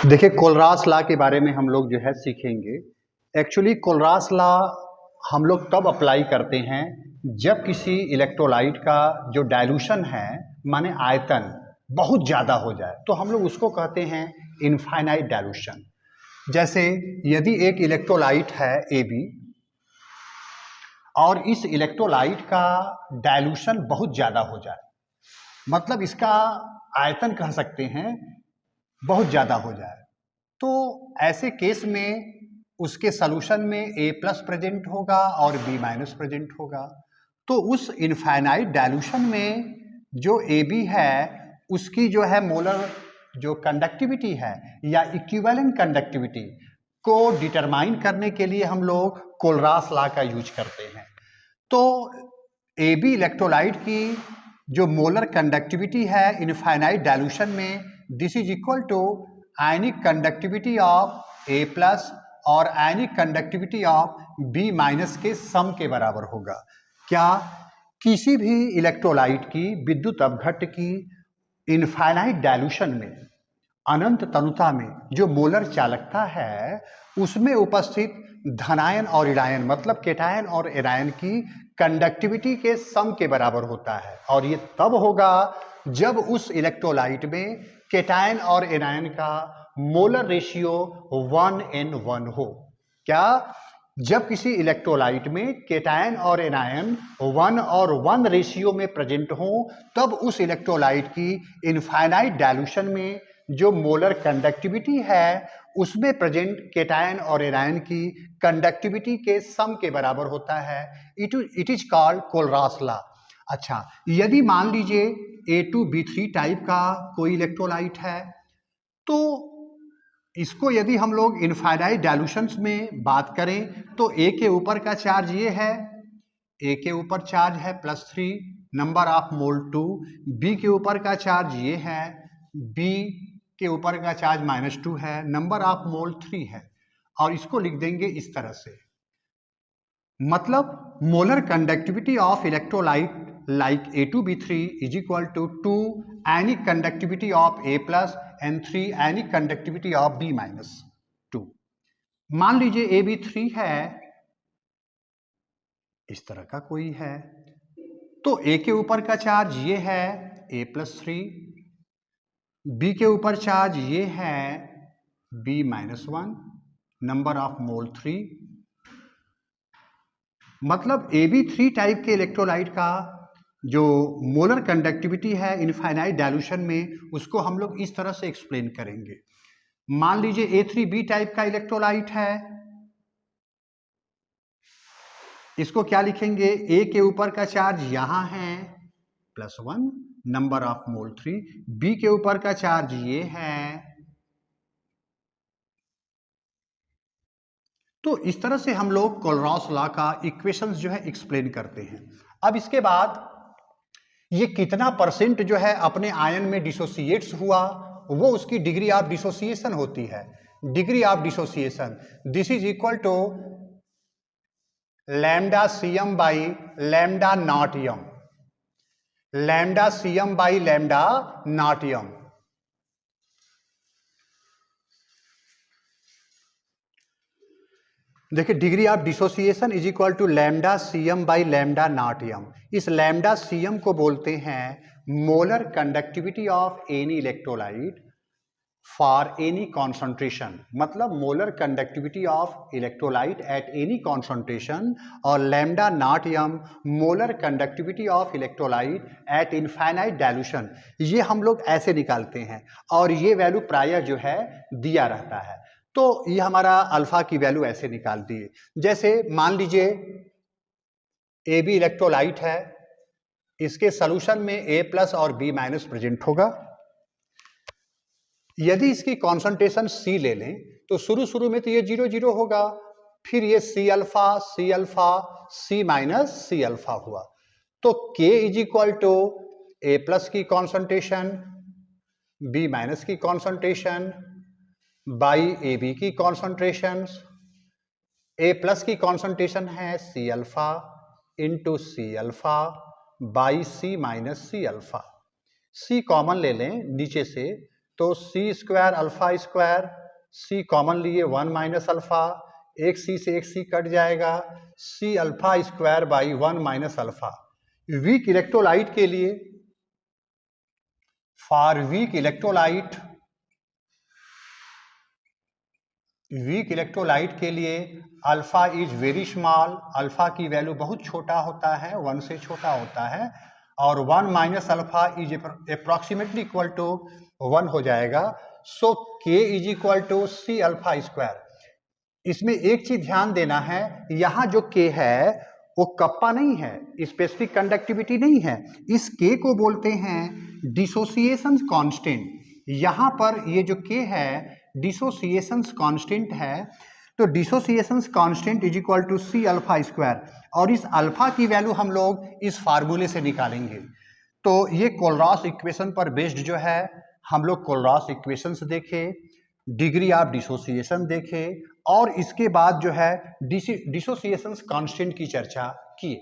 देखिए कोलरास लॉ के बारे में हम लोग जो है सीखेंगे। एक्चुअली कोलरास लॉ हम लोग तब अप्लाई करते हैं जब किसी इलेक्ट्रोलाइट का जो डाइल्यूशन है माने आयतन बहुत ज़्यादा हो जाए तो हम लोग उसको कहते हैं इनफाइनाइट डाइल्यूशन। जैसे यदि एक इलेक्ट्रोलाइट है AB और इस इलेक्ट्रोलाइट का डाइल्यूशन बहुत ज़्यादा हो जाए, मतलब इसका आयतन कह सकते हैं बहुत ज़्यादा हो जाए, तो ऐसे केस में उसके सॉल्यूशन में A+ प्रेजेंट होगा और B- प्रेजेंट होगा। तो उस इनफाइनाइट डाइल्यूशन में जो AB है उसकी जो है मोलर जो कंडक्टिविटी है या इक्विवेलेंट कंडक्टिविटी को डिटरमाइन करने के लिए हम लोग कोलरास लॉ का यूज करते हैं। तो AB इलेक्ट्रोलाइट की जो मोलर कंडक्टिविटी है इनफाइनाइट डाइल्यूशन में, this is equal to ionic conductivity of A+ और आयनिक कंडक्टिविटी ऑफ B- के सम के बराबर होगा। क्या किसी भी इलेक्ट्रोलाइट की विद्युत अपघट्ट की इनफाइनाइट डाइल्यूशन में अनंत तनुता में जो मोलर चालकता है उसमें उपस्थित धनायन और ऋणायन मतलब केटायन और एनायन की कंडक्टिविटी के सम के बराबर होता है, और ये तब होगा जब उस इलेक्ट्रोलाइट में केटायन और एनायन का मोलर रेशियो 1:1 हो। क्या जब किसी इलेक्ट्रोलाइट में केटायन और एनायन 1:1 रेशियो में प्रेजेंट हो तब उस इलेक्ट्रोलाइट की इनफाइनाइट डाइल्यूशन में जो मोलर कंडक्टिविटी है उसमें प्रेजेंट केटायन और एनायन की कंडक्टिविटी के सम के बराबर होता है। It is called Kohlrausch law. अच्छा, यदि मान लीजिए A2B3 टाइप का कोई इलेक्ट्रोलाइट है तो इसको यदि हम लोग इनफाइनाइट डाइल्यूशंस में बात करें तो A के ऊपर का चार्ज ये है, A के ऊपर चार्ज है +3 नंबर ऑफ मोल 2, B के ऊपर का चार्ज ये है, B के ऊपर का चार्ज -2 है, नंबर ऑफ मोल 3 है, और इसको लिख देंगे इस तरह से। मतलब molar conductivity of electrolyte like A2B3 is equal to 2 ionic conductivity of A+ and 3 ionic conductivity of B-2। मान लीजिए AB3 है, इस तरह का कोई है, तो A के ऊपर का चार्ज ये है A+3, B के ऊपर चार्ज ये है B-1, नंबर ऑफ मोल 3। मतलब AB3 टाइप के इलेक्ट्रोलाइट का जो मोलर कंडक्टिविटी है इनफाइनाइट डाइल्यूशन में उसको हम लोग इस तरह से एक्सप्लेन करेंगे। मान लीजिए A3B टाइप का इलेक्ट्रोलाइट है, इसको क्या लिखेंगे, A के ऊपर का चार्ज यहां है +1 नंबर ऑफ मोल 3, B के ऊपर का चार्ज ये है। तो इस तरह से हम लोग कोलरास लॉ का इक्वेशंस जो है एक्सप्लेन करते हैं। अब इसके बाद ये कितना परसेंट जो है अपने आयन में डिसोसिएट्स हुआ वो उसकी डिग्री ऑफ डिसोसिएशन होती है। Degree of dissociation this is equal to lambda CM by lambda naught m, lambda CM by lambda naught m. देखिए degree of dissociation is equal to lambda CM by lambda naught m. इस lambda CM को बोलते हैं molar conductivity of any electrolyte for any concentration, मतलब molar conductivity of electrolyte at any concentration, और lambda naught m molar conductivity of electrolyte at infinite dilution. ये हम लोग ऐसे निकालते हैं और ये वैल्यू प्रायः जो है दिया रहता है। तो ये हमारा अल्फा की वैल्यू ऐसे निकाल दिए। जैसे मान लीजिए AB इलेक्ट्रोलाइट है, इसके सॉल्यूशन में A+ और B- प्रेजेंट होगा। यदि इसकी कॉन्सेंट्रेशन C ले लें तो शुरू में तो ये 0 होगा, फिर ये C alpha C alpha C minus C alpha हुआ, तो K is equal to A+ की कॉन्सेंट्रेशन B- की कॉन्सेंट्रेशन बाई AB की कॉन्सेंट्रेशन। A+ की कॉन्सेंट्रेशन है C alpha into C alpha by C- C alpha. C common ले लें नीचे से तो C square alpha square, C common लिए 1 माइनस अल्फा, एक सी से एक सी कट जाएगा, C alpha square by 1 minus alpha. Weak electrolyte के लिए, फॉर वीक इलेक्ट्रोलाइट के लिए alpha is very small, alpha की वैल्यू बहुत छोटा होता है, 1 से छोटा होता है, और 1 minus alpha is approximately equal to 1 हो जाएगा। So K is equal to C alpha square. इसमें एक चीज ध्यान देना है, यहां जो के है वो कप्पा नहीं है, स्पेसिफिक कंडक्टिविटी नहीं है, इस के को बोलते हैं डिसोसिएशन कांस्टेंट। यहां पर ये जो के है डिसोसिएशन कांस्टेंट है, तो dissociation constant is equal to C alpha square, और इस अल्फा की वैल्यू हम लोग इस फार्मूले से निकालेंगे। तो ये कोलरॉस इक्वेशन पर बेस्ड जो है हम लोग कोलरॉस इक्वेशंस देखे, डिग्री ऑफ डिसोसिएशन देखे, और इसके बाद जो है डिसोसिएशन कांस्टेंट की चर्चा किए।